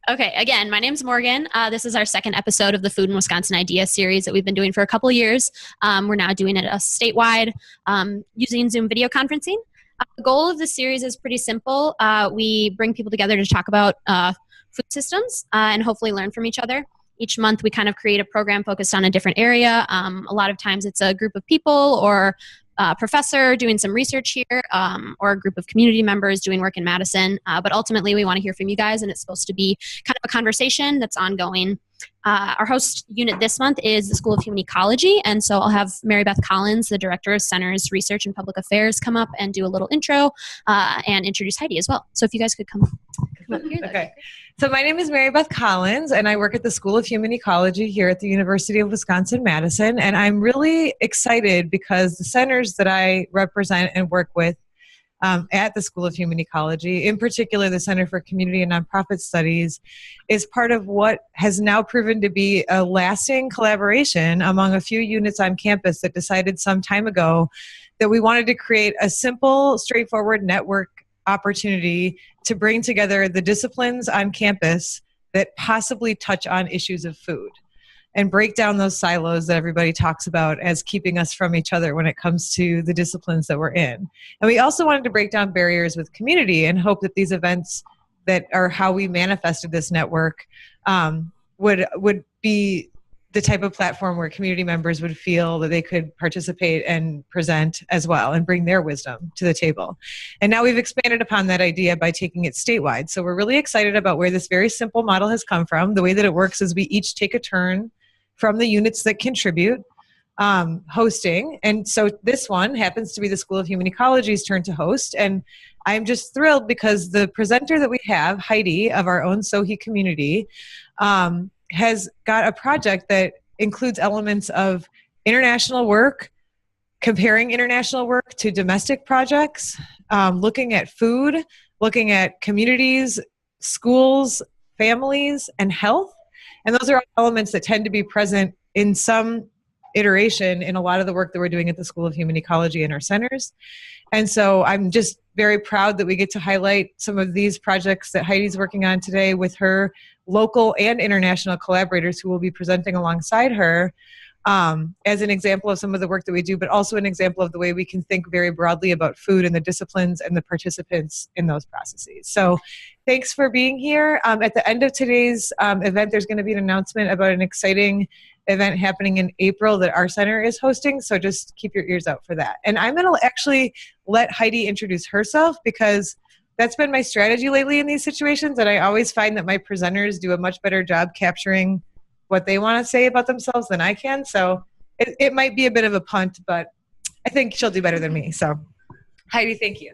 Okay, again, my name's Morgan. This is our second episode of the Food in Wisconsin Idea series that we've been doing for a couple of years. We're now doing it statewide using Zoom video conferencing. The goal of this series is pretty simple. We bring people together to talk about food systems and hopefully learn from each other. Each month we kind of create a program focused on a different area. A lot of times it's a group of people or a professor doing some research here, or a group of community members doing work in Madison. But ultimately, we want to hear from you guys, and it's supposed to be kind of a conversation that's ongoing. Our host unit this month is the School of Human Ecology, and so I'll have Mary Beth Collins, the Director of Centers Research and Public Affairs, come up and do a little intro and introduce Heidi as well. So if you guys could come up here. Okay. So my name is Mary Beth Collins, and I work at the School of Human Ecology here at the University of Wisconsin-Madison. And I'm really excited because the centers that I represent and work with at the School of Human Ecology, in particular the Center for Community and Nonprofit Studies, is part of what has now proven to be a lasting collaboration among a few units on campus that decided some time ago that we wanted to create a simple, straightforward network opportunity to bring together the disciplines on campus that possibly touch on issues of food and break down those silos that everybody talks about as keeping us from each other when it comes to the disciplines that we're in. And we also wanted to break down barriers with community and hope that these events that are how we manifested this network would be the type of platform where community members would feel that they could participate and present as well and bring their wisdom to the table. And now we've expanded upon that idea by taking it statewide. So we're really excited about where this very simple model has come from. The way that it works is we each take a turn from the units that contribute hosting. And so this one happens to be the School of Human Ecology's turn to host. And I'm just thrilled because the presenter that we have, Heidi, of our own Sohi community, has got a project that includes elements of international work, comparing international work to domestic projects, looking at food, looking at communities, schools, families, and health. And those are all elements that tend to be present in some iteration in a lot of the work that we're doing at the School of Human Ecology and our centers. And so I'm just very proud that we get to highlight some of these projects that Heidi's working on today with her local and international collaborators who will be presenting alongside her as an example of some of the work that we do, but also an example of the way we can think very broadly about food and the disciplines and the participants in those processes. So thanks for being here. At the end of today's event, there's going to be an announcement about an exciting event happening in April that our center is hosting, so just keep your ears out for that. And I'm going to actually let Heidi introduce herself because that's been my strategy lately in these situations, and I always find that my presenters do a much better job capturing what they want to say about themselves than I can. So it might be a bit of a punt, but I think she'll do better than me. So Heidi, thank you.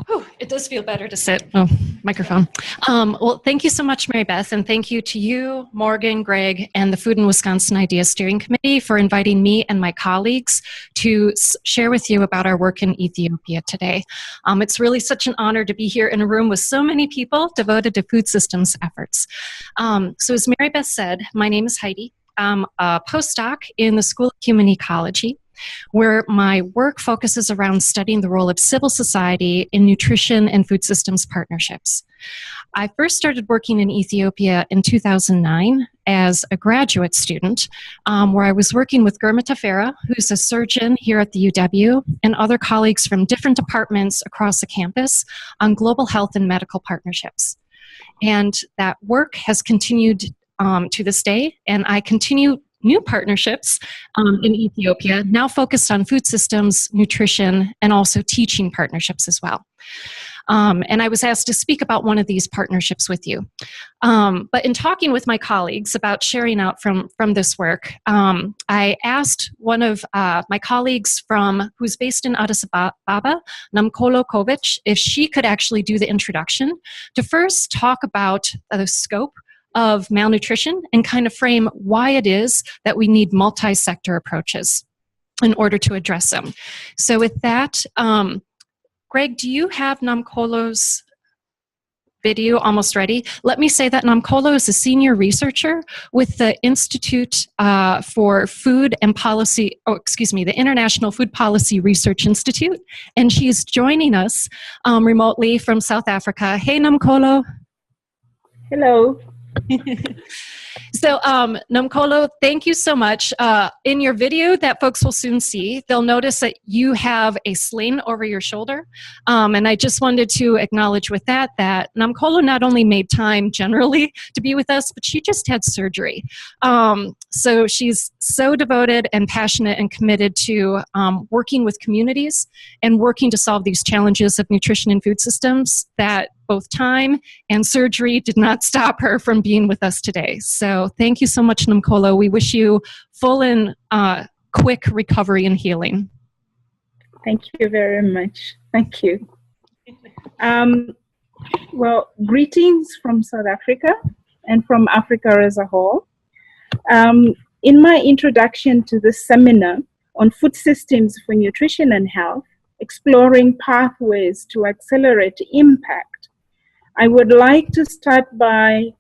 Oh, it does feel better to sit. Oh, microphone. Well, thank you so much, Mary Beth, and thank you to you, Morgan, Greg, and the Food in Wisconsin Ideas Steering Committee for inviting me and my colleagues to share with you about our work in Ethiopia today. It's really such an honor to be here in a room with so many people devoted to food systems efforts. So as Mary Beth said, my name is Heidi. I'm a postdoc in the School of Human Ecology, where my work focuses around studying the role of civil society in nutrition and food systems partnerships. I first started working in Ethiopia in 2009 as a graduate student, where I was working with Gurma Tafera, who's a surgeon here at the UW, and other colleagues from different departments across the campus on global health and medical partnerships. And that work has continued to this day, and I continue new partnerships in Ethiopia, now focused on food systems, nutrition, and also teaching partnerships as well. And I was asked to speak about one of these partnerships with you. But in talking with my colleagues about sharing out from this work, I asked one of my colleagues who's based in Addis Ababa, Namkolo Kovic, if she could actually do the introduction to first talk about the scope of malnutrition and kind of frame why it is that we need multi-sector approaches in order to address them. So with that, Greg, do you have Namkolo's video almost ready? Let me say that Namkolo is a senior researcher with the Institute for Food and Policy, the International Food Policy Research Institute, and she is joining us remotely from South Africa. Hey, Namkolo. Hello. So, Nomkolo, thank you so much. In your video that folks will soon see, they'll notice that you have a sling over your shoulder. And I just wanted to acknowledge with that Nomkolo not only made time generally to be with us, but she just had surgery. So she's so devoted and passionate and committed to working with communities and working to solve these challenges of nutrition and food systems that both time and surgery did not stop her from being with us today. So thank you so much, Nomkolo. We wish you full and quick recovery and healing. Thank you very much. Thank you. Well, greetings from South Africa and from Africa as a whole. In my introduction to this seminar on food systems for nutrition and health, exploring pathways to accelerate impact, I would like to start by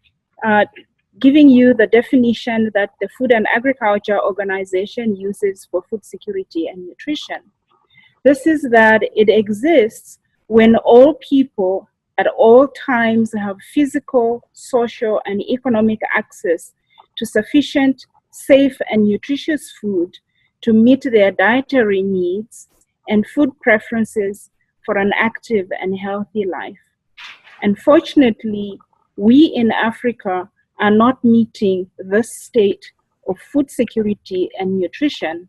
giving you the definition that the Food and Agriculture Organization uses for food security and nutrition. This is that it exists when all people at all times have physical, social, and economic access to sufficient, safe, and nutritious food to meet their dietary needs and food preferences for an active and healthy life. Unfortunately, we in Africa are not meeting this state of food security and nutrition,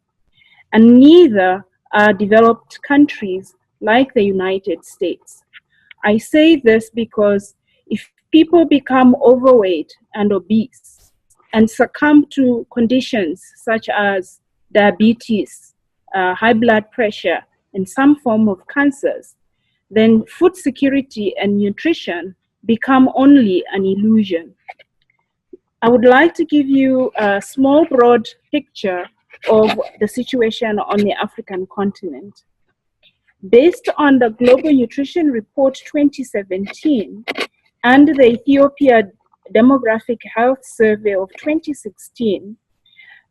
and neither are developed countries like the United States. I say this because if people become overweight and obese and succumb to conditions such as diabetes, high blood pressure, and some form of cancers, then food security and nutrition become only an illusion. I would like to give you a small, broad picture of the situation on the African continent. Based on the Global Nutrition Report 2017 and the Ethiopia Demographic Health Survey of 2016,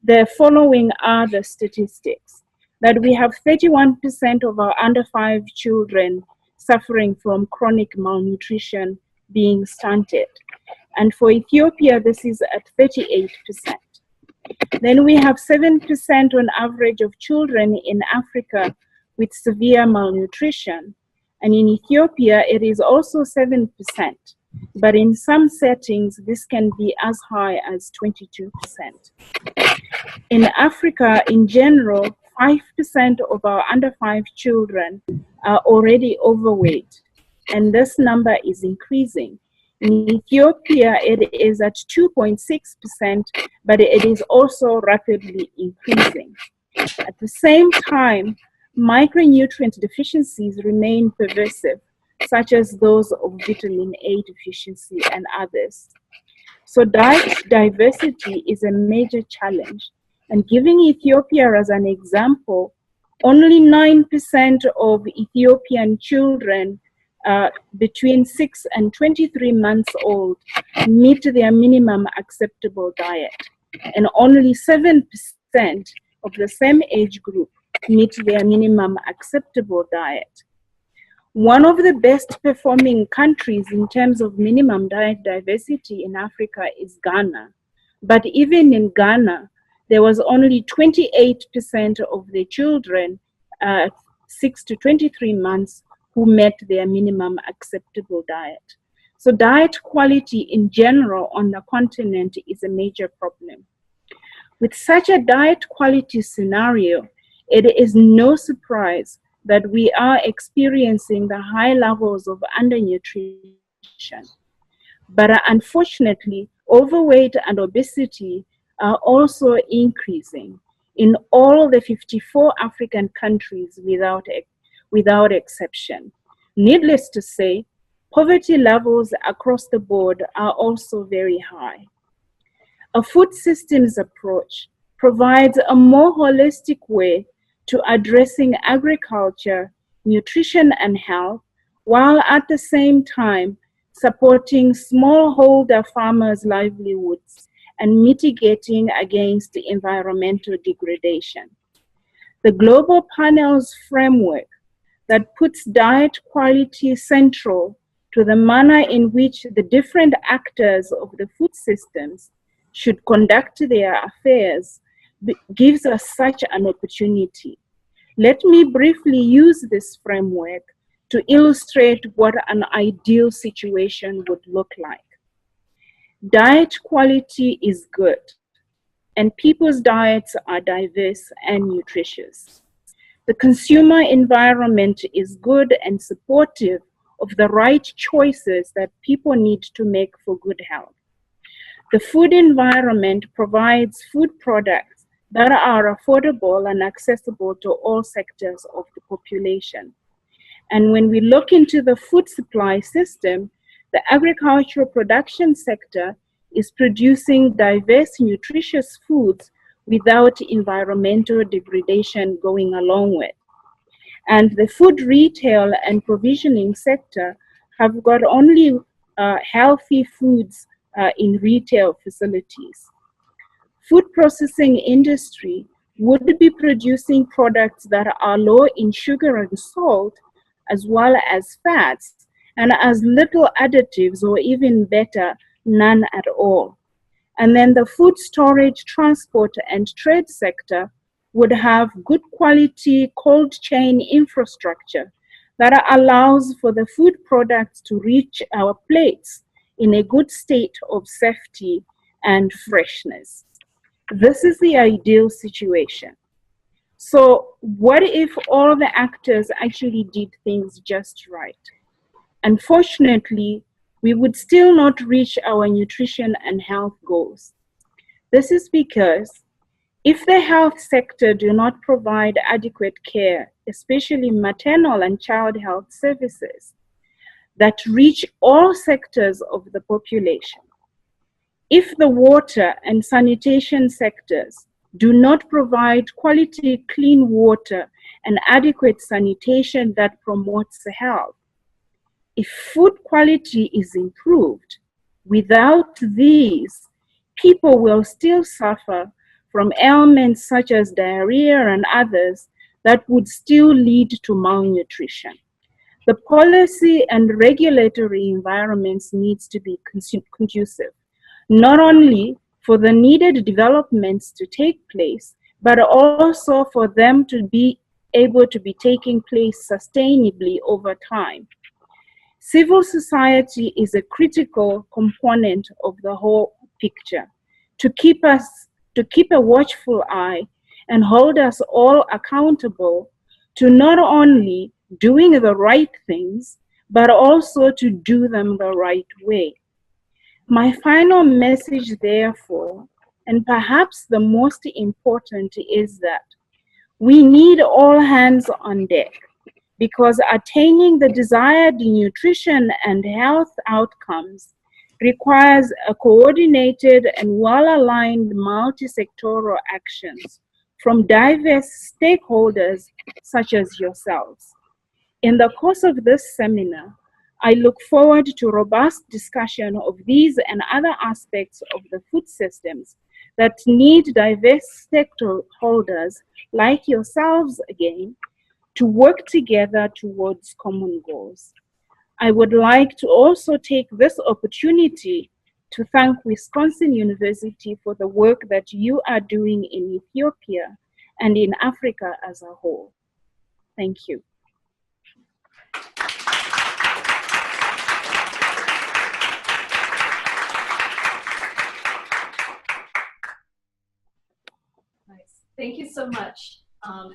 the following are the statistics: that we have 31% of our under 5 children suffering from chronic malnutrition being stunted. And for Ethiopia, this is at 38%. Then we have 7% on average of children in Africa with severe malnutrition. And in Ethiopia, it is also 7%. But in some settings, this can be as high as 22%. In Africa, in general, 5% of our under 5 children are already overweight, and this number is increasing. In Ethiopia, it is at 2.6%, but it is also rapidly increasing. At the same time, micronutrient deficiencies remain pervasive, such as those of vitamin A deficiency and others. So diet diversity is a major challenge. And giving Ethiopia as an example, only 9% of Ethiopian children between 6 and 23 months old meet their minimum acceptable diet. And only 7% of the same age group meet their minimum acceptable diet. One of the best performing countries in terms of minimum diet diversity in Africa is Ghana. But even in Ghana, there was only 28% of the children 6 to 23 months who met their minimum acceptable diet. So diet quality in general on the continent is a major problem. With such a diet quality scenario, it is no surprise that we are experiencing the high levels of undernutrition. But unfortunately, overweight and obesity are also increasing in all the 54 African countries without exception. Needless to say, poverty levels across the board are also very high. A food systems approach provides a more holistic way to addressing agriculture, nutrition, and health, while at the same time supporting smallholder farmers' livelihoods and mitigating against environmental degradation. The Global Panel's framework that puts diet quality central to the manner in which the different actors of the food systems should conduct their affairs gives us such an opportunity. Let me briefly use this framework to illustrate what an ideal situation would look like. Diet quality is good, and people's diets are diverse and nutritious. The consumer environment is good and supportive of the right choices that people need to make for good health. The food environment provides food products that are affordable and accessible to all sectors of the population. And when we look into the food supply system, the agricultural production sector is producing diverse, nutritious foods without environmental degradation going along with. And the food retail and provisioning sector have got only healthy foods in retail facilities. Food processing industry would be producing products that are low in sugar and salt, as well as fats, and as little additives, or even better, none at all. And then the food storage, transport, and trade sector would have good quality cold chain infrastructure that allows for the food products to reach our plates in a good state of safety and freshness. This is the ideal situation. So what if all the actors actually did things just right? Unfortunately, we would still not reach our nutrition and health goals. This is because if the health sector do not provide adequate care, especially maternal and child health services that reach all sectors of the population, if the water and sanitation sectors do not provide quality clean water and adequate sanitation that promotes health, if food quality is improved, without these, people will still suffer from ailments such as diarrhea and others that would still lead to malnutrition. The policy and regulatory environments needs to be conducive, not only for the needed developments to take place, but also for them to be able to be taking place sustainably over time. Civil society is a critical component of the whole picture to keep a watchful eye and hold us all accountable to not only doing the right things, but also to do them the right way. My final message, therefore, and perhaps the most important, is that we need all hands on deck, because attaining the desired nutrition and health outcomes requires a coordinated and well-aligned multi-sectoral actions from diverse stakeholders such as yourselves. In the course of this seminar, I look forward to robust discussion of these and other aspects of the food systems that need diverse stakeholders like yourselves again to work together towards common goals. I would like to also take this opportunity to thank Wisconsin University for the work that you are doing in Ethiopia and in Africa as a whole. Thank you. Nice. Thank you so much.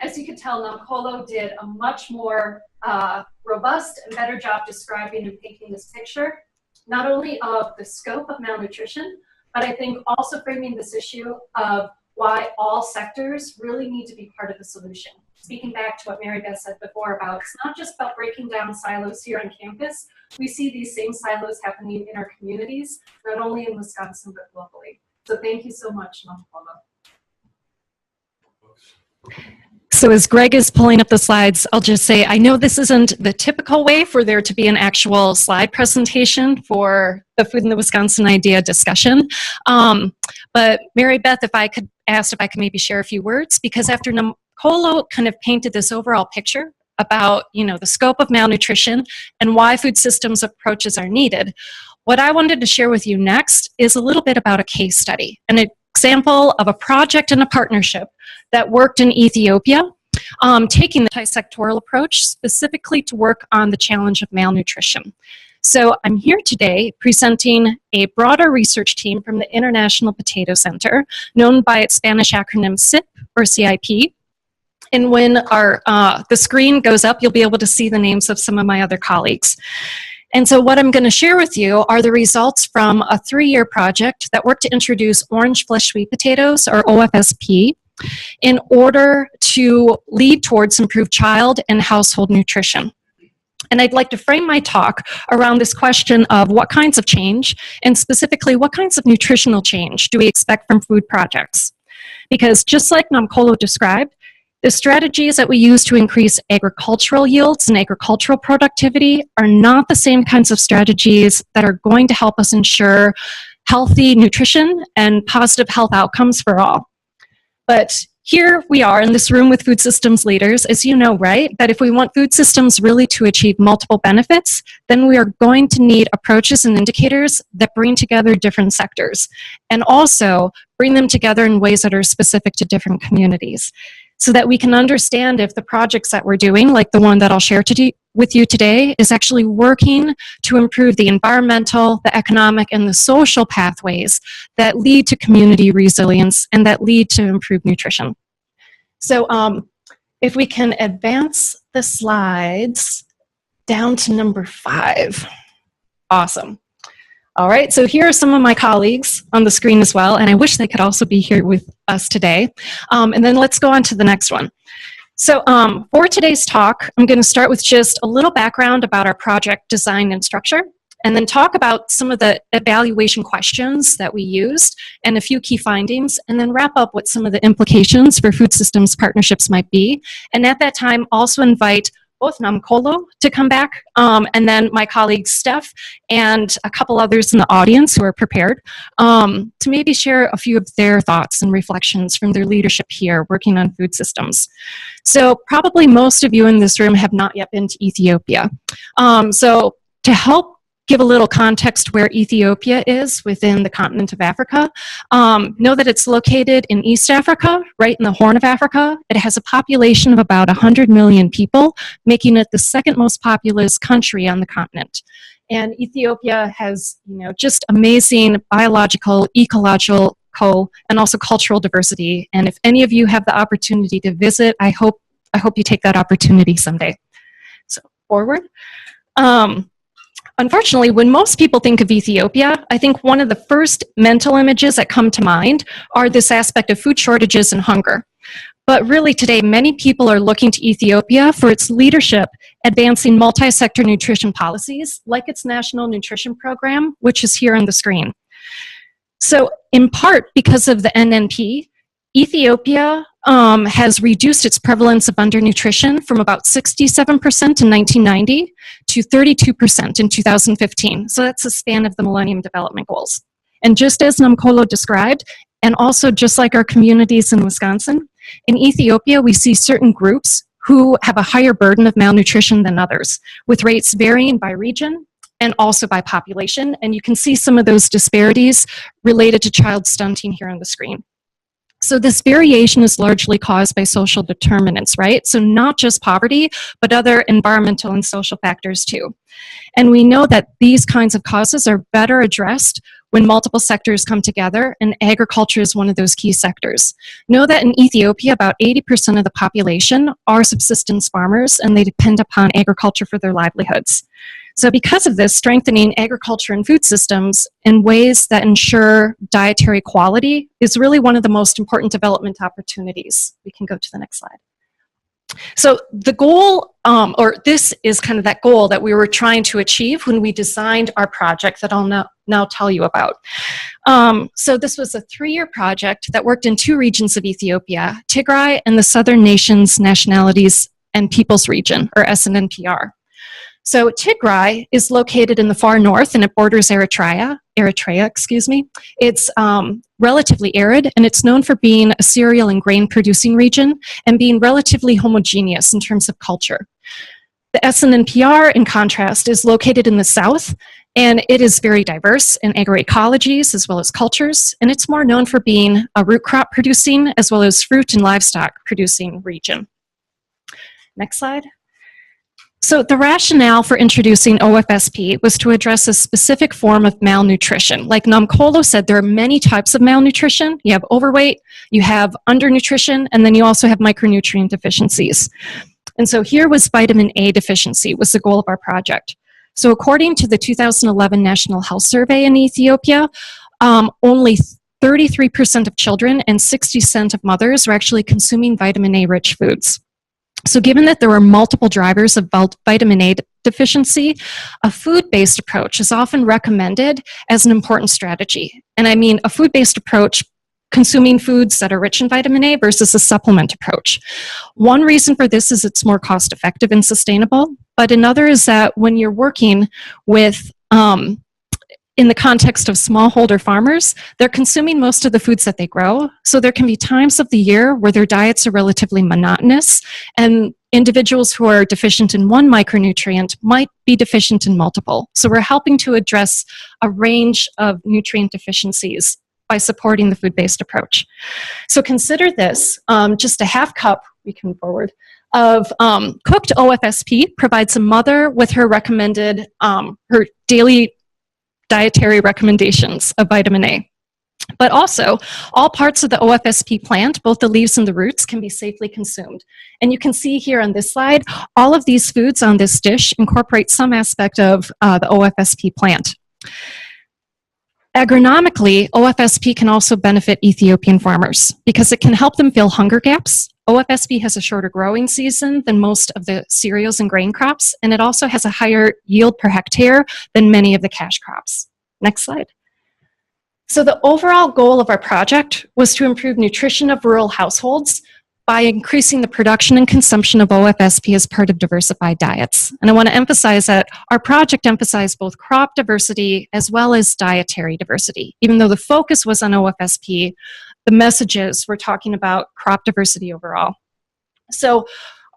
As you could tell, Namkolo did a much more robust and better job describing and painting this picture, not only of the scope of malnutrition, but I think also framing this issue of why all sectors really need to be part of the solution. Speaking back to what Mary Beth said before about, it's not just about breaking down silos here on campus. We see these same silos happening in our communities, not only in Wisconsin, but globally. So thank you so much, Namkolo. So as Greg is pulling up the slides, I'll just say, I know this isn't the typical way for there to be an actual slide presentation for the Food in the Wisconsin Idea discussion. But Mary Beth, if I could maybe share a few words, because after Namkolo kind of painted this overall picture about, the scope of malnutrition and why food systems approaches are needed, what I wanted to share with you next is a little bit about a case study, an example of a project and a partnership that worked in Ethiopia, taking the multi-sectoral approach specifically to work on the challenge of malnutrition. So I'm here today presenting a broader research team from the International Potato Center, known by its Spanish acronym CIP, or CIP. And when the screen goes up, you'll be able to see the names of some of my other colleagues. And so what I'm going to share with you are the results from a 3-year project that worked to introduce orange flesh sweet potatoes, or OFSP, in order to lead towards improved child and household nutrition. And I'd like to frame my talk around this question of what kinds of change, and specifically what kinds of nutritional change do we expect from food projects. Because just like Namkolo described, the strategies that we use to increase agricultural yields and agricultural productivity are not the same kinds of strategies that are going to help us ensure healthy nutrition and positive health outcomes for all. But here we are in this room with food systems leaders, as you know, right, that if we want food systems really to achieve multiple benefits, then we are going to need approaches and indicators that bring together different sectors and also bring them together in ways that are specific to different communities, so that we can understand if the projects that we're doing, like the one that I'll share with you today, is actually working to improve the environmental, the economic, and the social pathways that lead to community resilience and that lead to improved nutrition. So if we can advance the slides down to number 5. Awesome. All right, so here are some of my colleagues on the screen as well, and I wish they could also be here with us today. And then let's go on to the next one. So for today's talk, I'm going to start with just a little background about our project design and structure, and then talk about some of the evaluation questions that we used and a few key findings, and then wrap up what some of the implications for food systems partnerships might be. And at that time, also invite both Namkolo to come back, and then my colleague Steph and a couple others in the audience who are prepared to maybe share a few of their thoughts and reflections from their leadership here working on food systems. So probably most of you in this room have not yet been to Ethiopia. So to help give a little context where Ethiopia is within the continent of Africa, know that it's located in East Africa, right in the Horn of Africa. It has a population of about 100 million people, making it the second most populous country on the continent. And Ethiopia has, just amazing biological, ecological, and also cultural diversity. And if any of you have the opportunity to visit, I hope you take that opportunity someday. So forward. Unfortunately, when most people think of Ethiopia, I think one of the first mental images that come to mind are this aspect of food shortages and hunger. But really today, many people are looking to Ethiopia for its leadership advancing multi-sector nutrition policies, like its National Nutrition Program, which is here on the screen. So in part because of the NNP, Ethiopia has reduced its prevalence of undernutrition from about 67% in 1990 to 32% in 2015. So that's the span of the Millennium Development Goals. And just as Namkolo described, and also just like our communities in Wisconsin, in Ethiopia we see certain groups who have a higher burden of malnutrition than others, with rates varying by region and also by population. And you can see some of those disparities related to child stunting here on the screen. So this variation is largely caused by social determinants, right? So not just poverty, but other environmental and social factors too. And we know that these kinds of causes are better addressed when multiple sectors come together, and agriculture is one of those key sectors. Know that in Ethiopia, about 80% of the population are subsistence farmers, and they depend upon agriculture for their livelihoods. So because of this, strengthening agriculture and food systems in ways that ensure dietary quality is really one of the most important development opportunities. We can go to the next slide. So the goal, or this is kind of that goal that we were trying to achieve when we designed our project that I'll now tell you about. So this was a 3-year project that worked in 2 regions of Ethiopia, Tigray and the Southern Nations, Nationalities, and Peoples region, or SNNPR. So Tigray is located in the far north and it borders Eritrea, excuse me. It's relatively arid and it's known for being a cereal and grain producing region and being relatively homogeneous in terms of culture. The SNNPR, in contrast, is located in the south, and it is very diverse in agroecologies as well as cultures, and it's more known for being a root crop producing as well as fruit and livestock producing region. Next slide. So the rationale for introducing OFSP was to address a specific form of malnutrition. Like Namkolo said, there are many types of malnutrition. You have overweight, you have undernutrition, and then you also have micronutrient deficiencies. And so here was vitamin A deficiency was the goal of our project. So according to the 2011 National Health Survey in Ethiopia, only 33% of children and 60% of mothers were actually consuming vitamin A-rich foods. So given that there are multiple drivers of vitamin A deficiency, a food-based approach is often recommended as an important strategy. And I mean a food-based approach consuming foods that are rich in vitamin A versus a supplement approach. One reason for this is it's more cost-effective and sustainable, but another is that when you're working with in the context of smallholder farmers, they're consuming most of the foods that they grow. So there can be times of the year where their diets are relatively monotonous, and individuals who are deficient in one micronutrient might be deficient in multiple. So we're helping to address a range of nutrient deficiencies by supporting the food-based approach. So consider this, just a half cup, we can move forward, of cooked OFSP provides a mother with her recommended, her daily dietary recommendations of vitamin A. But also, all parts of the OFSP plant, both the leaves and the roots, can be safely consumed. And you can see here on this slide, all of these foods on this dish incorporate some aspect of the OFSP plant. Agronomically, OFSP can also benefit Ethiopian farmers because it can help them fill hunger gaps. OFSP has a shorter growing season than most of the cereals and grain crops, and it also has a higher yield per hectare than many of the cash crops. Next slide. So the overall goal of our project was to improve nutrition of rural households by increasing the production and consumption of OFSP as part of diversified diets. And I want to emphasize that our project emphasized both crop diversity as well as dietary diversity. Even though the focus was on OFSP, the messages were talking about crop diversity overall. So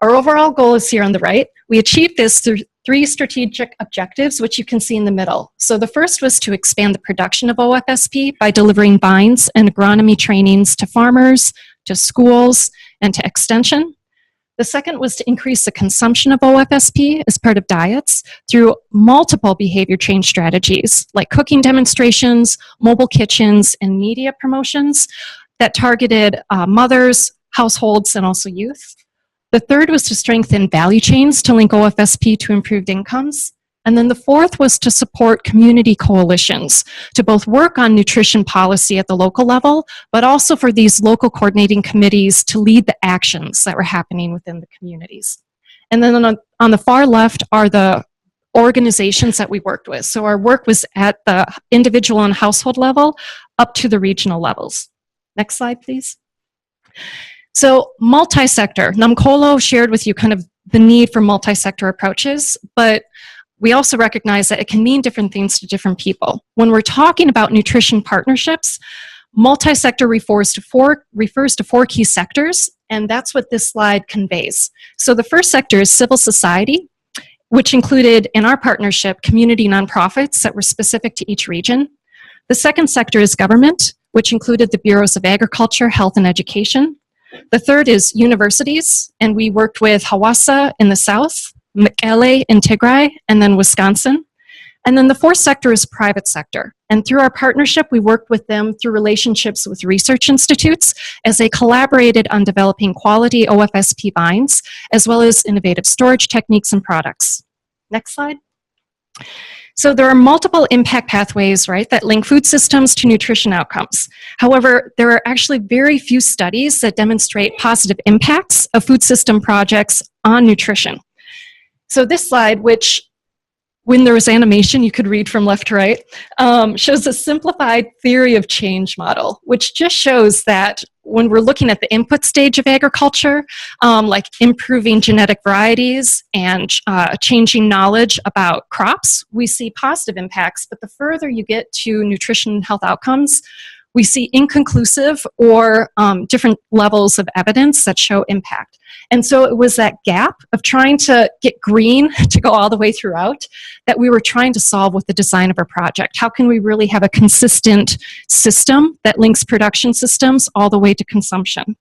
our overall goal is here on the right. We achieved this through 3 strategic objectives, which you can see in the middle. So the first was to expand the production of OFSP by delivering vines and agronomy trainings to farmers, to schools, and to extension. The second was to increase the consumption of OFSP as part of diets through multiple behavior change strategies like cooking demonstrations, mobile kitchens, and media promotions that targeted mothers, households, and also youth. The third was to strengthen value chains to link OFSP to improved incomes. And then the fourth was to support community coalitions to both work on nutrition policy at the local level, but also for these local coordinating committees to lead the actions that were happening within the communities. And then on the far left are the organizations that we worked with. So our work was at the individual and household level up to the regional levels. Next slide, please. So multi-sector, Namkolo shared with you kind of the need for multi-sector approaches, but we also recognize that it can mean different things to different people. When we're talking about nutrition partnerships, multi-sector refers to four key sectors, and that's what this slide conveys. So the first sector is civil society, which included, in our partnership, community nonprofits that were specific to each region. The second sector is government, which included the Bureaus of Agriculture, Health, and Education. The third is universities, and we worked with Hawassa in the south, Mekelle in Tigray, and then Wisconsin. And then the fourth sector is private sector. And through our partnership, we worked with them through relationships with research institutes as they collaborated on developing quality OFSP vines, as well as innovative storage techniques and products. Next slide. So there are multiple impact pathways, right, that link food systems to nutrition outcomes. However, there are actually very few studies that demonstrate positive impacts of food system projects on nutrition. So this slide, which when there was animation, you could read from left to right, shows a simplified theory of change model, which just shows that when we're looking at the input stage of agriculture, like improving genetic varieties and changing knowledge about crops, we see positive impacts. But the further you get to nutrition and health outcomes, we see inconclusive or different levels of evidence that show impact. And so it was that gap of trying to get green to go all the way throughout that we were trying to solve with the design of our project. How can we really have a consistent system that links production systems all the way to consumption?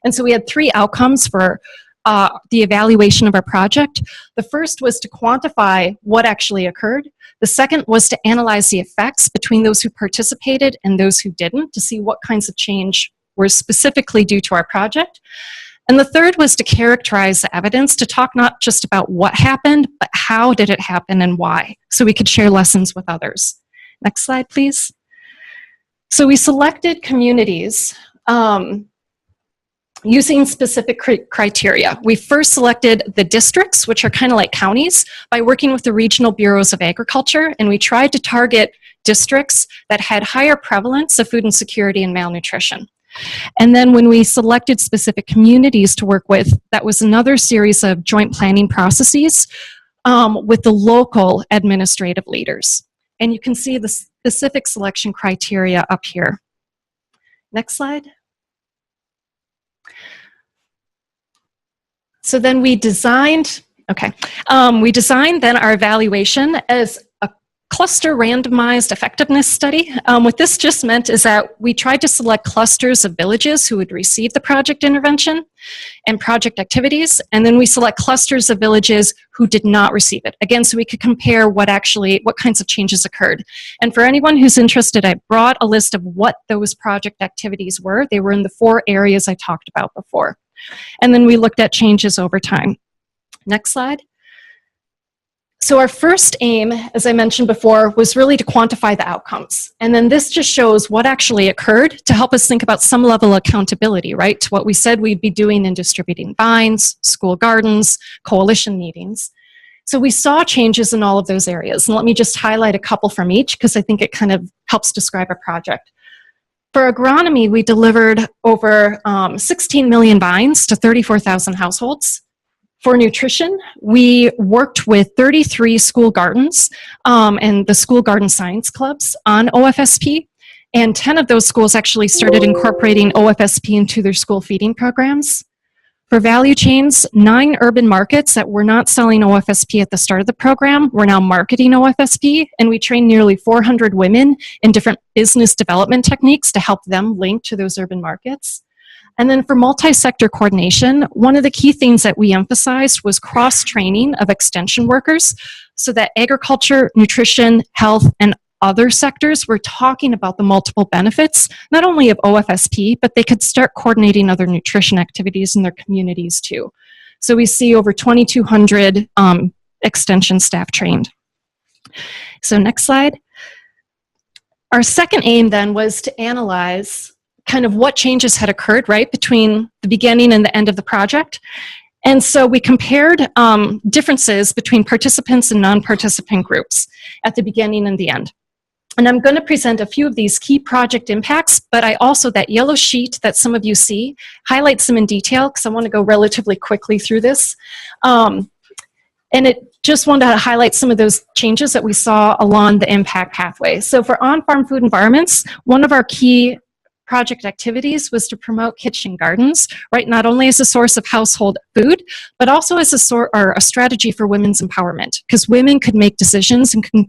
And so we had 3 outcomes for the evaluation of our project. The first was to quantify what actually occurred. The second was to analyze the effects between those who participated and those who didn't, to see what kinds of change were specifically due to our project. And the third was to characterize the evidence, to talk not just about what happened, but how did it happen and why, so we could share lessons with others. Next slide, please. So we selected communities using specific criteria. We first selected the districts, which are kind of like counties, by working with the regional bureaus of agriculture, and we tried to target districts that had higher prevalence of food insecurity and malnutrition. And then when we selected specific communities to work with, that was another series of joint planning processes with the local administrative leaders. And you can see the specific selection criteria up here. Next slide. So then we designed, we designed then our evaluation as a cluster randomized effectiveness study. What this just meant is that we tried to select clusters of villages who would receive the project intervention and project activities, and then we select clusters of villages who did not receive it. Again, so we could compare what kinds of changes occurred. And for anyone who's interested, I brought a list of what those project activities were. They were in the 4 areas I talked about before. And then we looked at changes over time. Next slide. So our first aim, as I mentioned before, was really to quantify the outcomes. And then this just shows what actually occurred to help us think about some level of accountability, right, to what we said we'd be doing in distributing vines, school gardens, coalition meetings. So we saw changes in all of those areas. And let me just highlight a couple from each, because I think it kind of helps describe our project. For agronomy, we delivered over 16 million vines to 34,000 households. For nutrition, we worked with 33 school gardens and the school garden science clubs on OFSP, and 10 of those schools actually started incorporating OFSP into their school feeding programs. For value chains, 9 urban markets that were not selling OFSP at the start of the program were now marketing OFSP, and we trained nearly 400 women in different business development techniques to help them link to those urban markets. And then for multi-sector coordination, one of the key things that we emphasized was cross-training of extension workers so that agriculture, nutrition, health, and other sectors were talking about the multiple benefits, not only of OFSP, but they could start coordinating other nutrition activities in their communities too. So we see over 2,200 extension staff trained. So next slide. Our second aim then was to analyze kind of what changes had occurred, right, between the beginning and the end of the project. And so we compared differences between participants and non-participant groups at the beginning and the end. And I'm going to present a few of these key project impacts, but I also, that yellow sheet that some of you see, highlights them in detail because I want to go relatively quickly through this. And it just wanted to highlight some of those changes that we saw along the impact pathway. So for on-farm food environments, one of our key project activities was to promote kitchen gardens, right? Not only as a source of household food, but also as a strategy for women's empowerment, because women could make decisions and can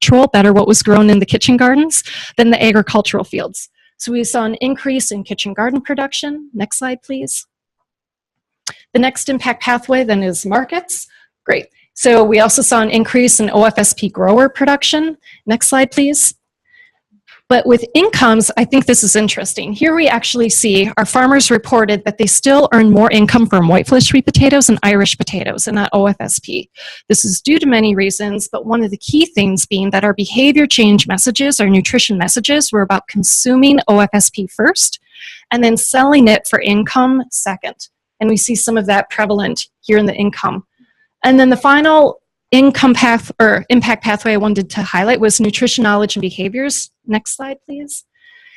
control better what was grown in the kitchen gardens than the agricultural fields. So we saw an increase in kitchen garden production. Next slide, please. The next impact pathway then is markets. Great. So we also saw an increase in OFSP grower production. Next slide, please. But with incomes, I think this is interesting. Here we actually see our farmers reported that they still earn more income from whitefish sweet potatoes and Irish potatoes and not OFSP. This is due to many reasons, but one of the key things being that our behavior change messages, our nutrition messages, were about consuming OFSP first and then selling it for income second. And we see some of that prevalent here in the income. And then the final income path or impact pathway I wanted to highlight was nutrition knowledge and behaviors. Next slide, please.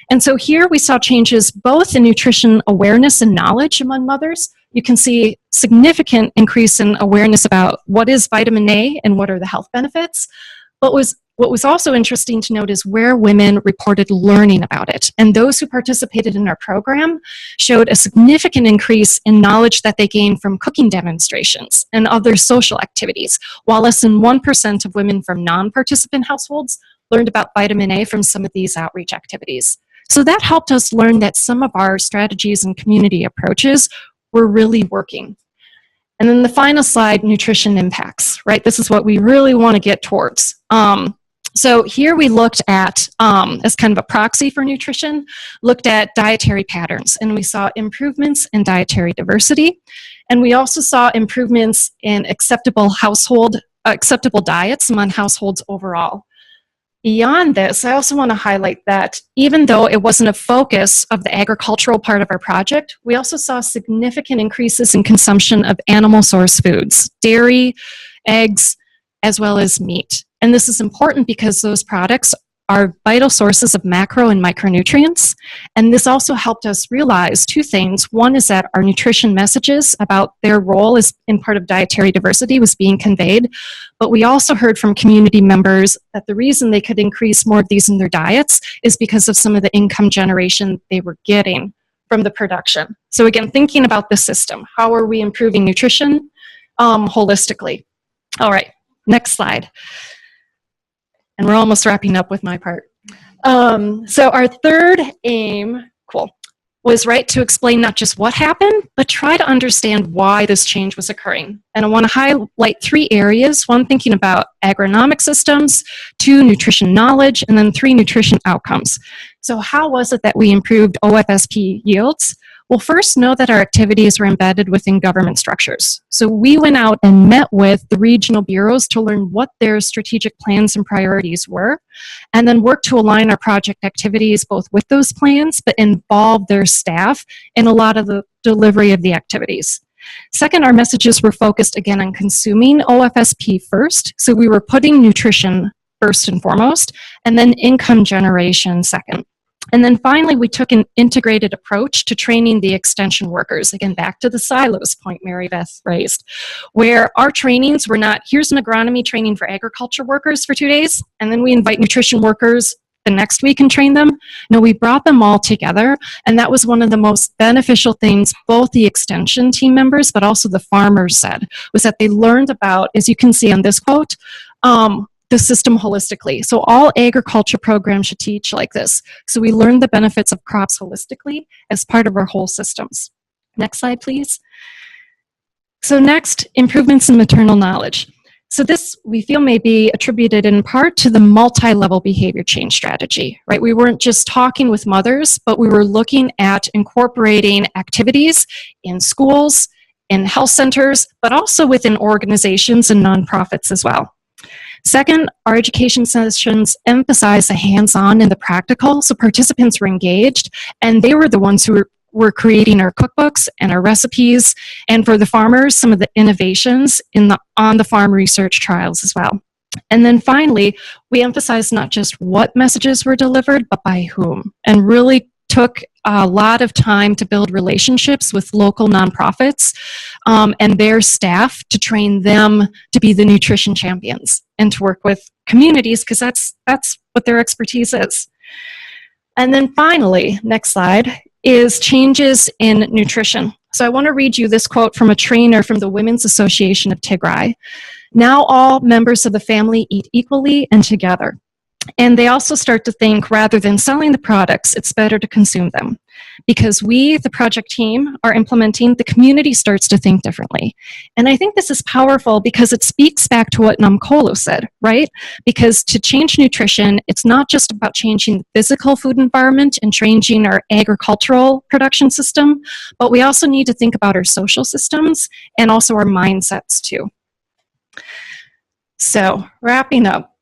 And so here we saw changes both in nutrition awareness and knowledge among mothers. You can see significant increase in awareness about what is vitamin A and what are the health benefits. But what What was also interesting to note is where women reported learning about it. And those who participated in our program showed a significant increase in knowledge that they gained from cooking demonstrations and other social activities, while less than 1% of women from non-participant households learned about vitamin A from some of these outreach activities. So that helped us learn that some of our strategies and community approaches were really working. And then the final slide, nutrition impacts, right? This is what we really want to get towards. So here we looked at, as kind of a proxy for nutrition, looked at dietary patterns, and we saw improvements in dietary diversity. And we also saw improvements in acceptable diets among households overall. Beyond this, I also want to highlight that even though it wasn't a focus of the agricultural part of our project, we also saw significant increases in consumption of animal source foods, dairy, eggs, as well as meat. And this is important because those products are vital sources of macro and micronutrients. And this also helped us realize two things. One is that our nutrition messages about their role as in part of dietary diversity was being conveyed. But we also heard from community members that the reason they could increase more of these in their diets is because of some of the income generation they were getting from the production. So again, thinking about the system, how are we improving nutrition holistically? All right, next slide. And we're almost wrapping up with my part. So our third aim, was to explain not just what happened, but try to understand why this change was occurring. And I want to highlight 3 areas. 1, thinking about agronomic systems, 2, nutrition knowledge, and then 3, nutrition outcomes. So how was it that we improved OFSP yields? Well, first, know that our activities were embedded within government structures. So we went out and met with the regional bureaus to learn what their strategic plans and priorities were, and then work to align our project activities both with those plans, but involve their staff in a lot of the delivery of the activities. Second, our messages were focused again on consuming OFSP first. So we were putting nutrition first and foremost, and then income generation second. And then finally, we took an integrated approach to training the extension workers. Again, back to the silos point Mary Beth raised, where our trainings were not, here's an agronomy training for agriculture workers for 2 days, and then we invite nutrition workers the next week and train them. No, we brought them all together, and that was one of the most beneficial things both the extension team members, but also the farmers said, was that they learned about, as you can see on this quote, the system holistically. So all agriculture programs should teach like this. So we learn the benefits of crops holistically as part of our whole systems. Next slide, please. So next, improvements in maternal knowledge. So this, we feel, may be attributed in part to the multi-level behavior change strategy, right? We weren't just talking with mothers, but we were looking at incorporating activities in schools, in health centers, but also within organizations and nonprofits as well. Second, our education sessions emphasize the hands-on and the practical, so participants were engaged, and they were the ones who were creating our cookbooks and our recipes, and for the farmers, some of the innovations in the on-the-farm research trials as well. And then finally, we emphasized not just what messages were delivered, but by whom, and really took a lot of time to build relationships with local nonprofits and their staff to train them to be the nutrition champions and to work with communities, because that's what their expertise is. And then finally, next slide, is changes in nutrition. So I want to read you this quote from a trainer from the Women's Association of Tigray. Now all members of the family eat equally and together. And they also start to think, rather than selling the products, it's better to consume them. Because we, the project team, are implementing, the community starts to think differently. And I think this is powerful because it speaks back to what Namkolo said, right? Because to change nutrition, it's not just about changing the physical food environment and changing our agricultural production system, but we also need to think about our social systems and also our mindsets too. So, wrapping up.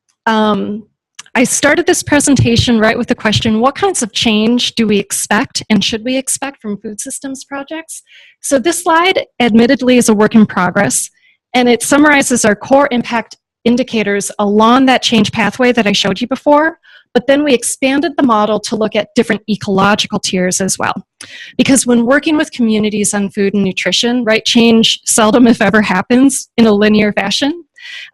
I started this presentation right with the question, what kinds of change do we expect and should we expect from food systems projects? So this slide, admittedly, is a work in progress, and it summarizes our core impact indicators along that change pathway that I showed you before, but then we expanded the model to look at different ecological tiers as well. Because when working with communities on food and nutrition, right, change seldom, if ever, happens in a linear fashion.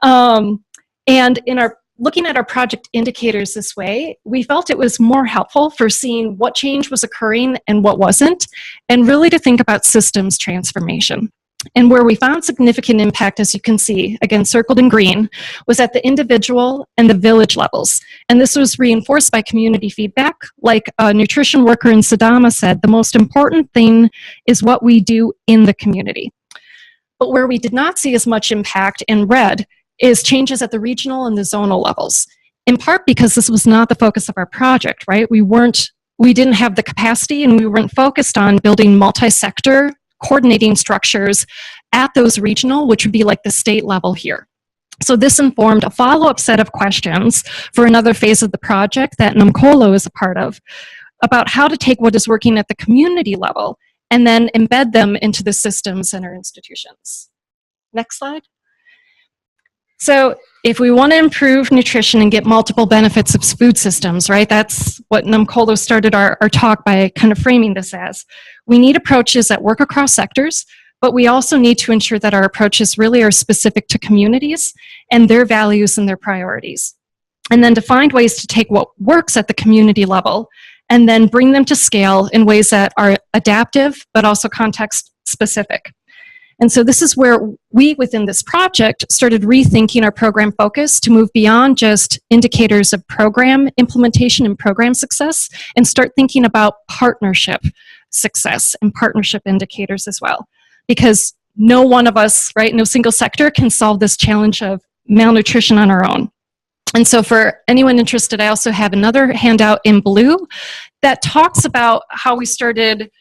And in our looking at our project indicators this way, we felt it was more helpful for seeing what change was occurring and what wasn't, and really to think about systems transformation. And where we found significant impact, as you can see, again circled in green, was at the individual and the village levels. And this was reinforced by community feedback. Like a nutrition worker in Sadama said, the most important thing is what we do in the community. But where we did not see as much impact in red is changes at the regional and the zonal levels, in part because this was not the focus of our project, right? We didn't have the capacity, and we weren't focused on building multi-sector coordinating structures at those regional, which would be like the state level here. So this informed a follow-up set of questions for another phase of the project that Namkolo is a part of, about how to take what is working at the community level and then embed them into the systems and our institutions. Next slide. So if we want to improve nutrition and get multiple benefits of food systems, right, that's what Namkolo started our talk by kind of framing this as. We need approaches that work across sectors, but we also need to ensure that our approaches really are specific to communities and their values and their priorities. And then to find ways to take what works at the community level and then bring them to scale in ways that are adaptive, but also context specific. And so this is where we, within this project, started rethinking our program focus to move beyond just indicators of program implementation and program success and start thinking about partnership success and partnership indicators as well. Because no one of us, right, no single sector can solve this challenge of malnutrition on our own. And so for anyone interested, I also have another handout in blue that talks about how we started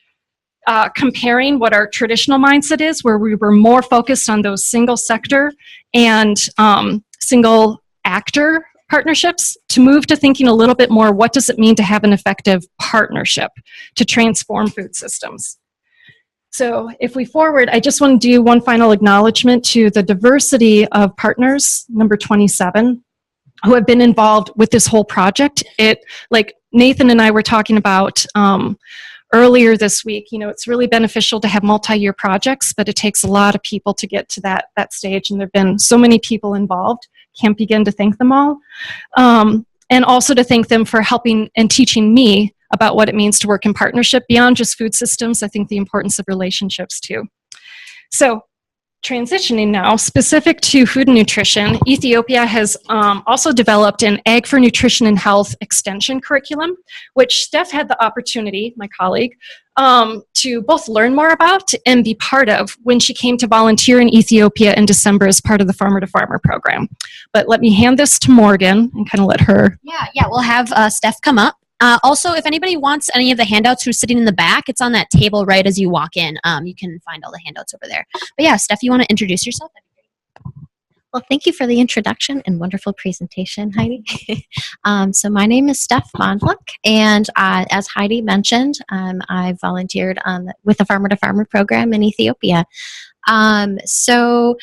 comparing what our traditional mindset is, where we were more focused on those single sector and single actor partnerships, to move to thinking a little bit more, what does it mean to have an effective partnership to transform food systems? So if we forward, I just want to do one final acknowledgement to the diversity of partners, number 27, who have been involved with this whole project. It, like Nathan and I were talking about earlier this week, you know, it's really beneficial to have multi-year projects, but it takes a lot of people to get to that stage, and there have been so many people involved. Can't begin to thank them all. And also to thank them for helping and teaching me about what it means to work in partnership beyond just food systems. I think the importance of relationships too. So transitioning now, specific to food and nutrition, Ethiopia has also developed an Ag for Nutrition and Health extension curriculum, which Steph had the opportunity, my colleague, to both learn more about and be part of when she came to volunteer in Ethiopia in December as part of the Farmer to Farmer program. But let me hand this to Morgan and kind of let her. Yeah, we'll have Steph come up. Also, if anybody wants any of the handouts, who's sitting in the back, it's on that table right as you walk in. You can find all the handouts over there. But yeah, Steph, you want to introduce yourself? Well, thank you for the introduction and wonderful presentation, Heidi. So my name is Steph Mondluck, and as Heidi mentioned, I volunteered with the Farmer to Farmer program in Ethiopia. So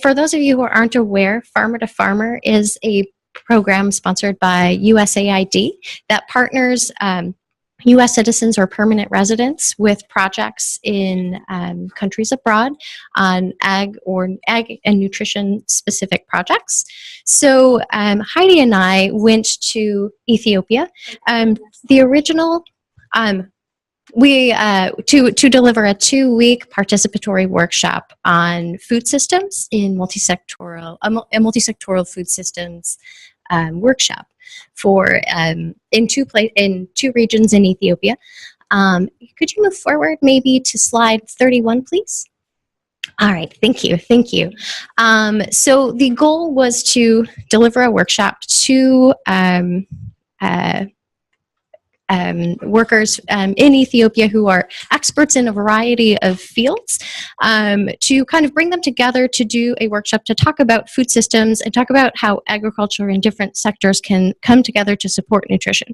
for those of you who aren't aware, Farmer to Farmer is a program sponsored by USAID that partners U.S. citizens or permanent residents with projects in countries abroad on ag and nutrition specific projects. So Heidi and I went to Ethiopia. The original to deliver a 2-week participatory workshop on food systems in a multi-sectoral food systems workshop for in two regions in Ethiopia. Could you move forward maybe to slide 31, please? All right, thank you. So the goal was to deliver a workshop to workers in Ethiopia who are experts in a variety of fields, to kind of bring them together to do a workshop to talk about food systems and talk about how agriculture in different sectors can come together to support nutrition.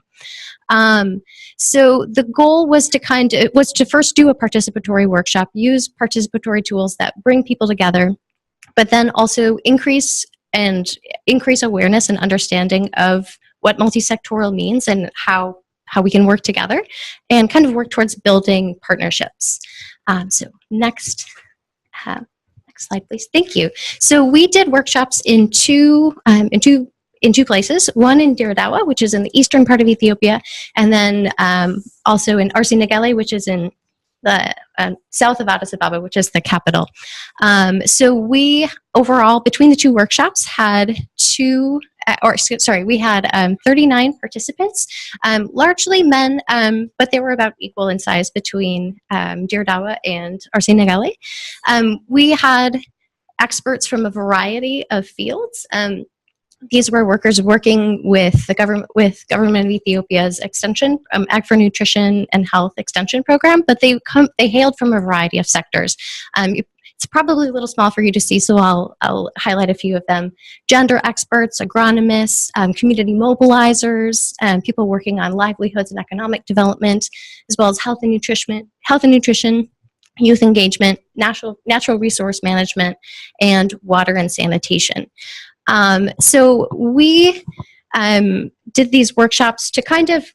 So the goal was to first do a participatory workshop, use participatory tools that bring people together, but then also increase awareness and understanding of what multi-sectoral means and how we can work together and kind of work towards building partnerships. So next Next slide, please. Thank you. So we did workshops in two places. One in Dire Dawa, which is in the eastern part of Ethiopia, and then also in Arsi-Negele, which is in the south of Addis Ababa, which is the capital. So we overall, between the two workshops, had we had 39 participants, largely men, but they were about equal in size between Dire Dawa and Arsi-Negele. We had experts from a variety of fields. These were workers working with the government of Ethiopia's extension, Ag for Nutrition and Health extension program, but they hailed from a variety of sectors. It's probably a little small for you to see, so I'll highlight a few of them. Gender experts, agronomists, community mobilizers, people working on livelihoods and economic development, as well as health and nutrition, youth engagement, natural resource management, and water and sanitation. So we did these workshops to kind of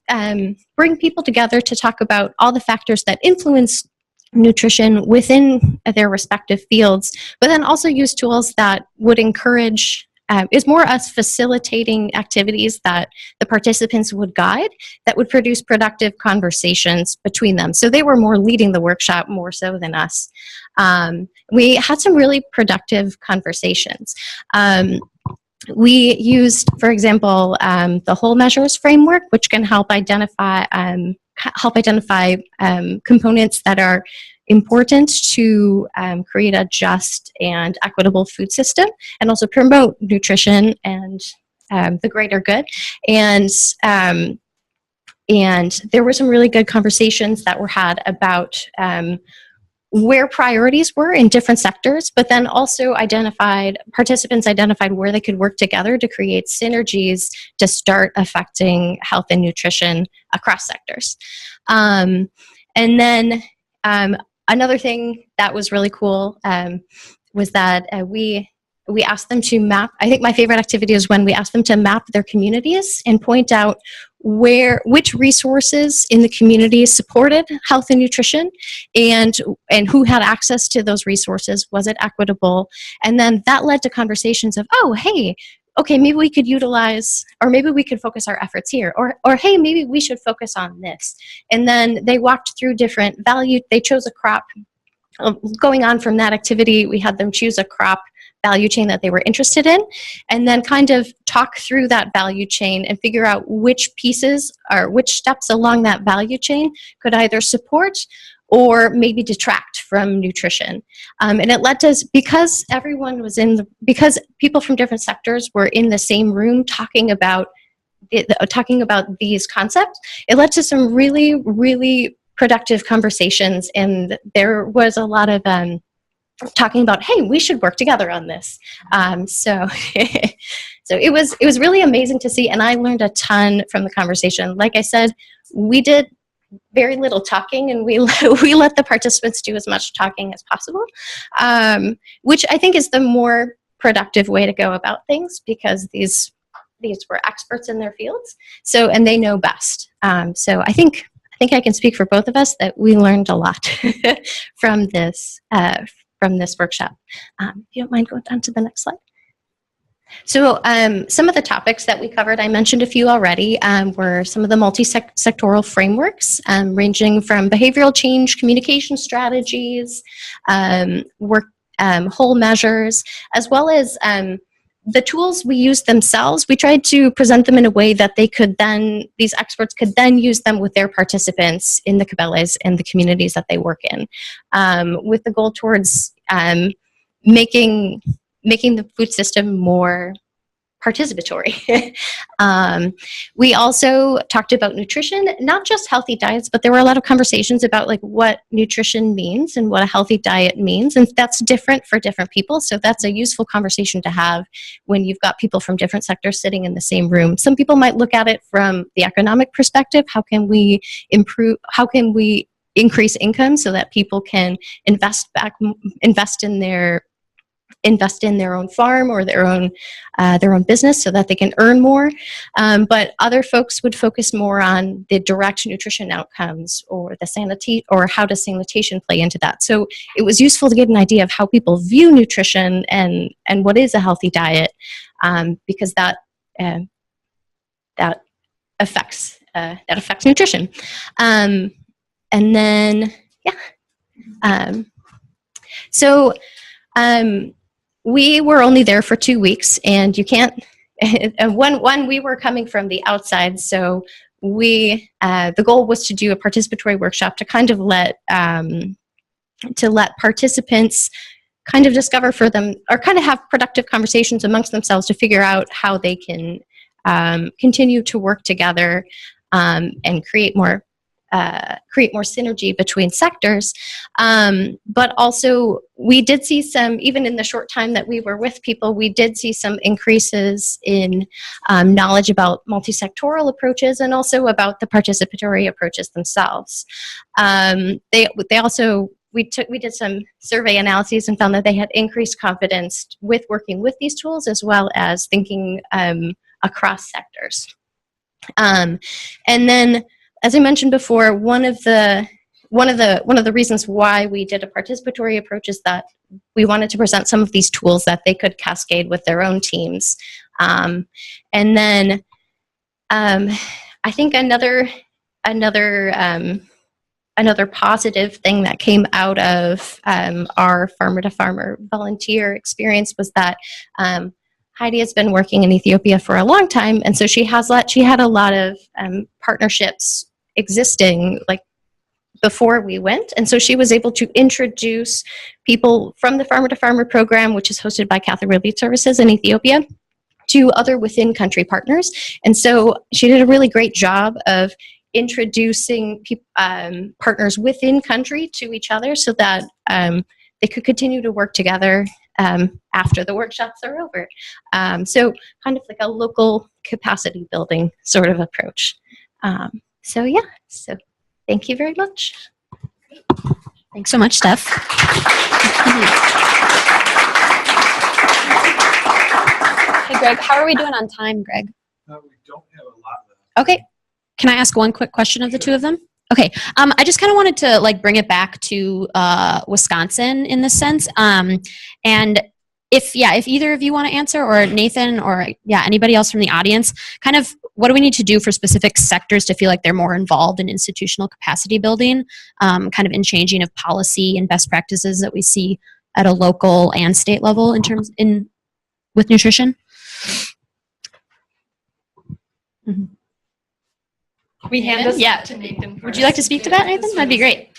bring people together to talk about all the factors that influence nutrition within their respective fields, but then also use tools that would encourage, is more us facilitating activities that the participants would guide that would produce productive conversations between them. So they were more leading the workshop more so than us. We had some really productive conversations. We used, for example, the whole measures framework, which can help identify components that are important to create a just and equitable food system, and also promote nutrition and the greater good. And there were some really good conversations that were had about where priorities were in different sectors, but then also participants identified where they could work together to create synergies to start affecting health and nutrition across sectors. And then another thing that was really cool was that we asked them to map. I think my favorite activity is when we asked them to map their communities and point out which resources in the community supported health and nutrition, and who had access to those resources. Was it equitable? And then that led to conversations of, oh, hey, okay, maybe we could utilize, or maybe we could focus our efforts here, or hey, maybe we should focus on this. And then they walked through different they chose a crop. Going on from that activity, we had them choose a crop value chain that they were interested in, and then kind of talk through that value chain and figure out which pieces or which steps along that value chain could either support or maybe detract from nutrition. And it led to, because because people from different sectors were in the same room talking about these concepts, it led to some really, really productive conversations, and there was a lot of talking about, hey, we should work together on this. So it was really amazing to see, and I learned a ton from the conversation. Like I said, we did very little talking, and we let the participants do as much talking as possible, which I think is the more productive way to go about things, because these were experts in their fields, and they know best. So I think I can speak for both of us that we learned a lot from this workshop. If you don't mind going on to the next slide. So some of the topics that we covered, I mentioned a few already, were some of the multi-sectoral frameworks, ranging from behavioral change, communication strategies, whole measures, as well as the tools we used themselves. We tried to present them in a way that these experts could then use them with their participants in the Kabeles and the communities that they work in, with the goal towards making the food system more participatory. We also talked about nutrition, not just healthy diets, but there were a lot of conversations about like what nutrition means and what a healthy diet means, and that's different for different people. So that's a useful conversation to have when you've got people from different sectors sitting in the same room. Some people might look at it from the economic perspective. How can we increase income so that people can invest in their invest in their own farm or their own business so that they can earn more. But other folks would focus more on the direct nutrition outcomes or or how does sanitation play into that. So it was useful to get an idea of how people view nutrition and what is a healthy diet, because that affects nutrition. And then we were only there for 2 weeks, and you can't. One, we were coming from the outside, so the goal was to do a participatory workshop to kind of let participants kind of discover for them, or kind of have productive conversations amongst themselves to figure out how they can continue to work together and create more synergy between sectors. But also, we did see some, even in the short time that we were with people, we did see some increases in knowledge about multi-sectoral approaches and also about the participatory approaches themselves. We did some survey analyses and found that they had increased confidence with working with these tools, as well as thinking across sectors. And then, as I mentioned before, one of the reasons why we did a participatory approach is that we wanted to present some of these tools that they could cascade with their own teams. And then I think another positive thing that came out of our farmer-to-farmer volunteer experience was that Heidi has been working in Ethiopia for a long time, and so she had a lot of partnerships existing like before we went, and so she was able to introduce people from the farmer-to-farmer program, which is hosted by Catholic Relief Services in Ethiopia, to other within-country partners. And so she did a really great job of introducing partners within country to each other so that they could continue to work together after the workshops are over. So kind of like a local capacity building sort of approach. So thank you very much. Thanks so much, Steph. Hey, Greg, how are we doing on time, Greg? We don't have a lot left. Okay. Can I ask one quick question of the two of them? Okay. I just kind of wanted to like bring it back to Wisconsin in this sense. And if either of you want to answer, or Nathan, or anybody else from the audience, kind of what do we need to do for specific sectors to feel like they're more involved in institutional capacity building, kind of in changing of policy and best practices that we see at a local and state level with nutrition? Mm-hmm. We hand this to Nathan. Would you like to speak to that, Nathan? That'd be great.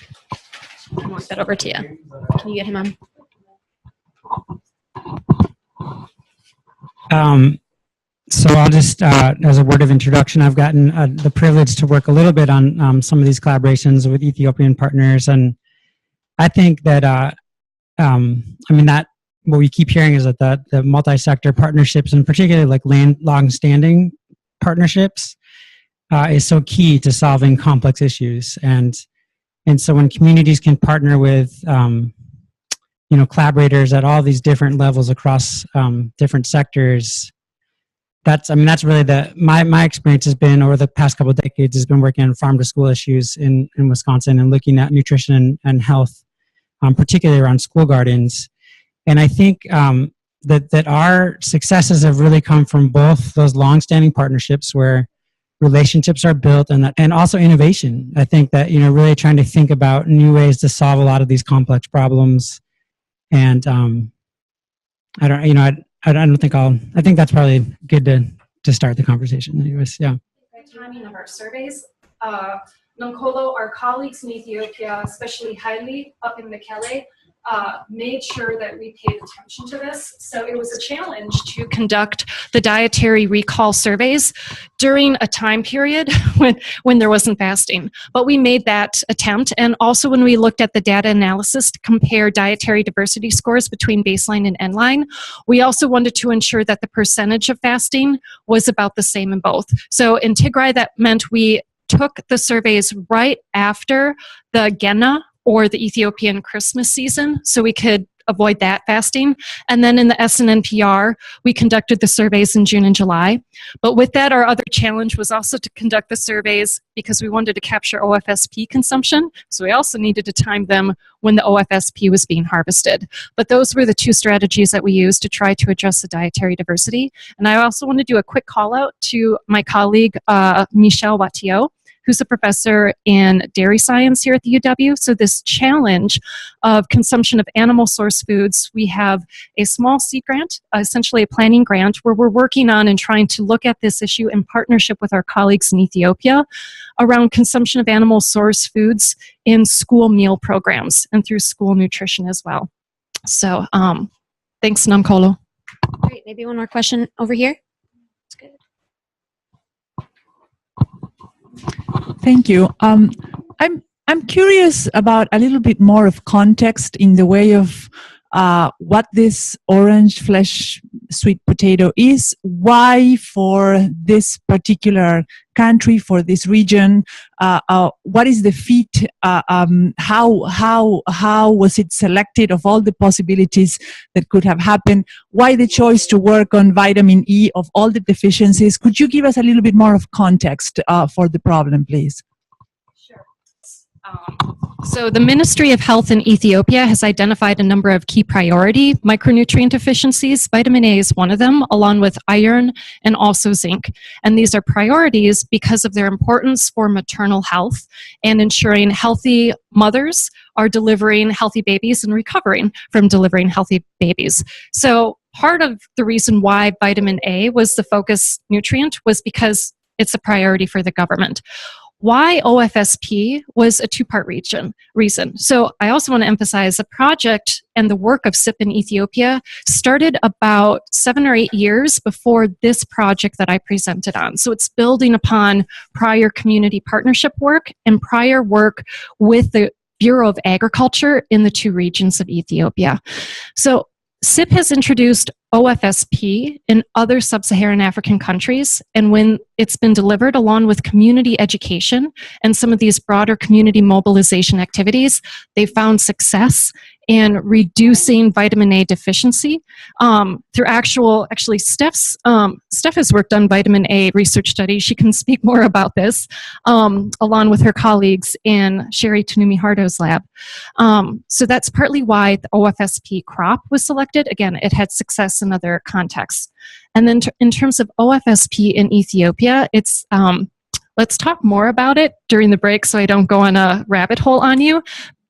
I'll walk that over to you. Can you get him on? So I'll just, as a word of introduction, I've gotten the privilege to work a little bit on some of these collaborations with Ethiopian partners, and I think that, that what we keep hearing is that the multi-sector partnerships, and particularly like long-standing partnerships, is so key to solving complex issues. And so when communities can partner with, collaborators at all these different levels across different sectors, that's really my experience has been over the past couple of decades has been working on farm to school issues in Wisconsin and looking at nutrition and health, particularly around school gardens. And I think that our successes have really come from both those long-standing partnerships where relationships are built and also innovation. I think that, really trying to think about new ways to solve a lot of these complex problems. And I think that's probably good to start the conversation. Anyways, yeah. Timing of our surveys. Nonkolo, our colleagues in Ethiopia, especially Heidi up in Mekelle, made sure that we paid attention to this. So it was a challenge to conduct the dietary recall surveys during a time period when there wasn't fasting. But we made that attempt. And also when we looked at the data analysis to compare dietary diversity scores between baseline and endline, we also wanted to ensure that the percentage of fasting was about the same in both. So in Tigray, that meant we took the surveys right after the Gena, or the Ethiopian Christmas season, so we could avoid that fasting. And then in the SNNPR, we conducted the surveys in June and July. But with that, our other challenge was also to conduct the surveys because we wanted to capture OFSP consumption. So we also needed to time them when the OFSP was being harvested. But those were the two strategies that we used to try to address the dietary diversity. And I also want to do a quick call out to my colleague, Michelle Watio, who's a professor in dairy science here at the UW. So this challenge of consumption of animal source foods, we have a small seed grant, essentially a planning grant, where we're working on and trying to look at this issue in partnership with our colleagues in Ethiopia around consumption of animal source foods in school meal programs and through school nutrition as well. So thanks, Namkolo. Great, maybe one more question over here. That's good. Thank you. I'm curious about a little bit more of context in the way of what this orange flesh sweet potato is, why for this particular country, for this region, what is the feat, how was it selected of all the possibilities that could have happened, why the choice to work on vitamin E of all the deficiencies. Could you give us a little bit more of context for the problem, please? So the Ministry of Health in Ethiopia has identified a number of key priority micronutrient deficiencies. Vitamin A is one of them, along with iron and also zinc. And these are priorities because of their importance for maternal health and ensuring healthy mothers are delivering healthy babies and recovering from delivering healthy babies. So part of the reason why vitamin A was the focus nutrient was because it's a priority for the government. Why OFSP was a two-part reason. So I also want to emphasize the project and the work of CIP in Ethiopia started about 7 or 8 years before this project that I presented on. So it's building upon prior community partnership work and prior work with the Bureau of Agriculture in the two regions of Ethiopia. So CIP has introduced OFSP in other sub-Saharan African countries, and when it's been delivered along with community education and some of these broader community mobilization activities, they found success in reducing vitamin A deficiency through actually Steph has worked on vitamin A research studies. She can speak more about this along with her colleagues in Sherry Tanumi-Hardo's lab. So that's partly why the OFSP crop was selected. Again, it had success in other contexts. And then in terms of OFSP in Ethiopia, it's let's talk more about it during the break so I don't go on a rabbit hole on you.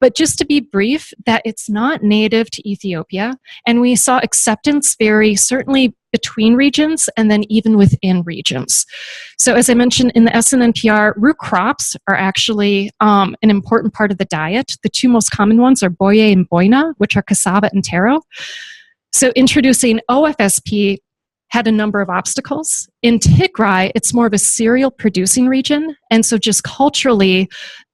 But just to be brief, that it's not native to Ethiopia, and we saw acceptance vary certainly between regions and then even within regions. So as I mentioned in the SNNPR, root crops are actually an important part of the diet. The two most common ones are boye and boina, which are cassava and taro. So introducing OFSP had a number of obstacles. In Tigray, it's more of a cereal producing region, and so just culturally,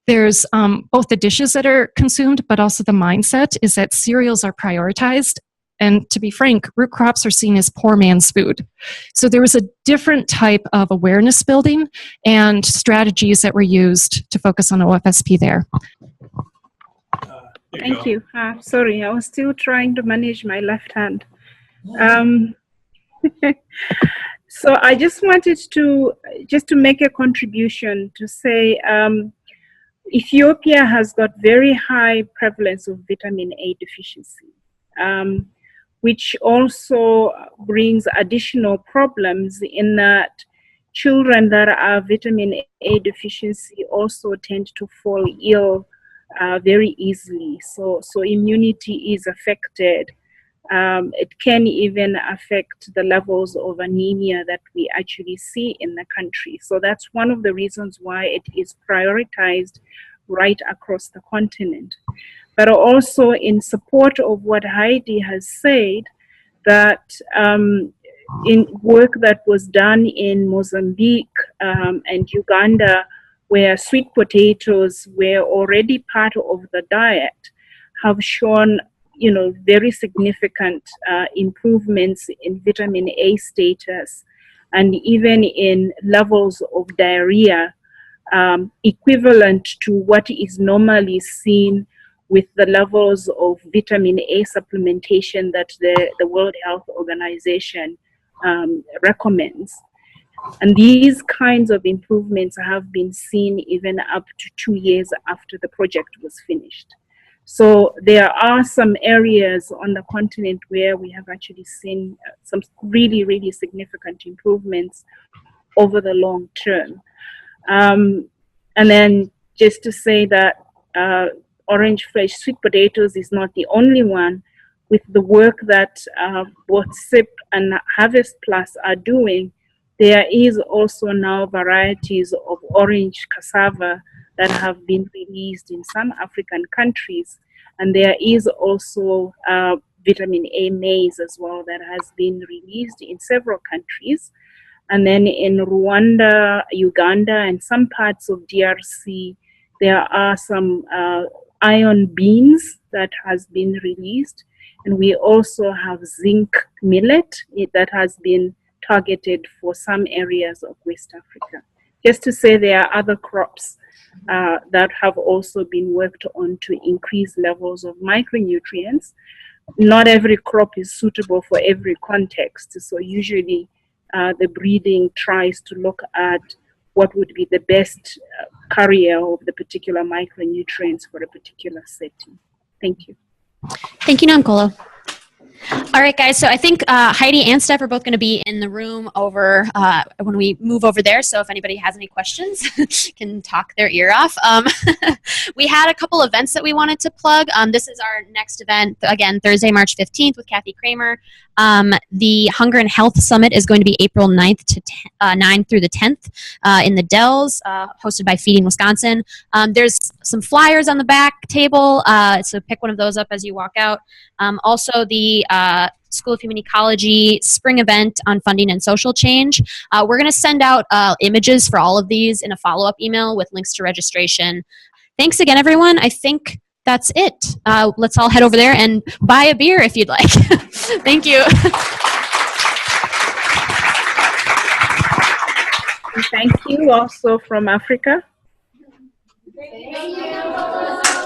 there's both the dishes that are consumed, but also the mindset is that cereals are prioritized. And to be frank, root crops are seen as poor man's food. So there was a different type of awareness building and strategies that were used to focus on OFSP there. Thank you. Sorry, I was still trying to manage my left hand. So I just wanted to make a contribution to say Ethiopia has got very high prevalence of vitamin A deficiency, which also brings additional problems in that children that are vitamin A deficiency also tend to fall ill very easily. So immunity is affected. It can even affect the levels of anemia that we actually see in the country. So that's one of the reasons why it is prioritized right across the continent. But also in support of what Heidi has said, that in work that was done in Mozambique and Uganda, where sweet potatoes were already part of the diet, have shown very significant improvements in vitamin A status and even in levels of diarrhea equivalent to what is normally seen with the levels of vitamin A supplementation that the World Health Organization recommends. And these kinds of improvements have been seen even up to 2 years after the project was finished. So there are some areas on the continent where we have actually seen some really, really significant improvements over the long term. And then just to say that orange fresh sweet potatoes is not the only one. With the work that both CIP and Harvest Plus are doing, there is also now varieties of orange cassava that have been released in some African countries. And there is also vitamin A maize as well that has been released in several countries. And then in Rwanda, Uganda, and some parts of DRC, there are some iron beans that has been released. And we also have zinc millet that has been targeted for some areas of West Africa. Just to say there are other crops that have also been worked on to increase levels of micronutrients. Not every crop is suitable for every context. So usually the breeding tries to look at what would be the best carrier of the particular micronutrients for a particular setting. Thank you. Thank you, Nankolo. All right, guys. So I think Heidi and Steph are both going to be in the room over when we move over there. So if anybody has any questions, can talk their ear off. We had a couple events that we wanted to plug. This is our next event, again, Thursday, March 15th with Kathy Kramer. The Hunger and Health Summit is going to be April 9th to 9th through the 10th in the Dells, hosted by Feeding Wisconsin. There's some flyers on the back table, so pick one of those up as you walk out. Also, the School of Human Ecology spring event on funding and social change. We're going to send out images for all of these in a follow-up email with links to registration. Thanks again, everyone. I think that's it. Let's all head over there and buy a beer if you'd like. Thank you. And thank you also from Africa. Thank you.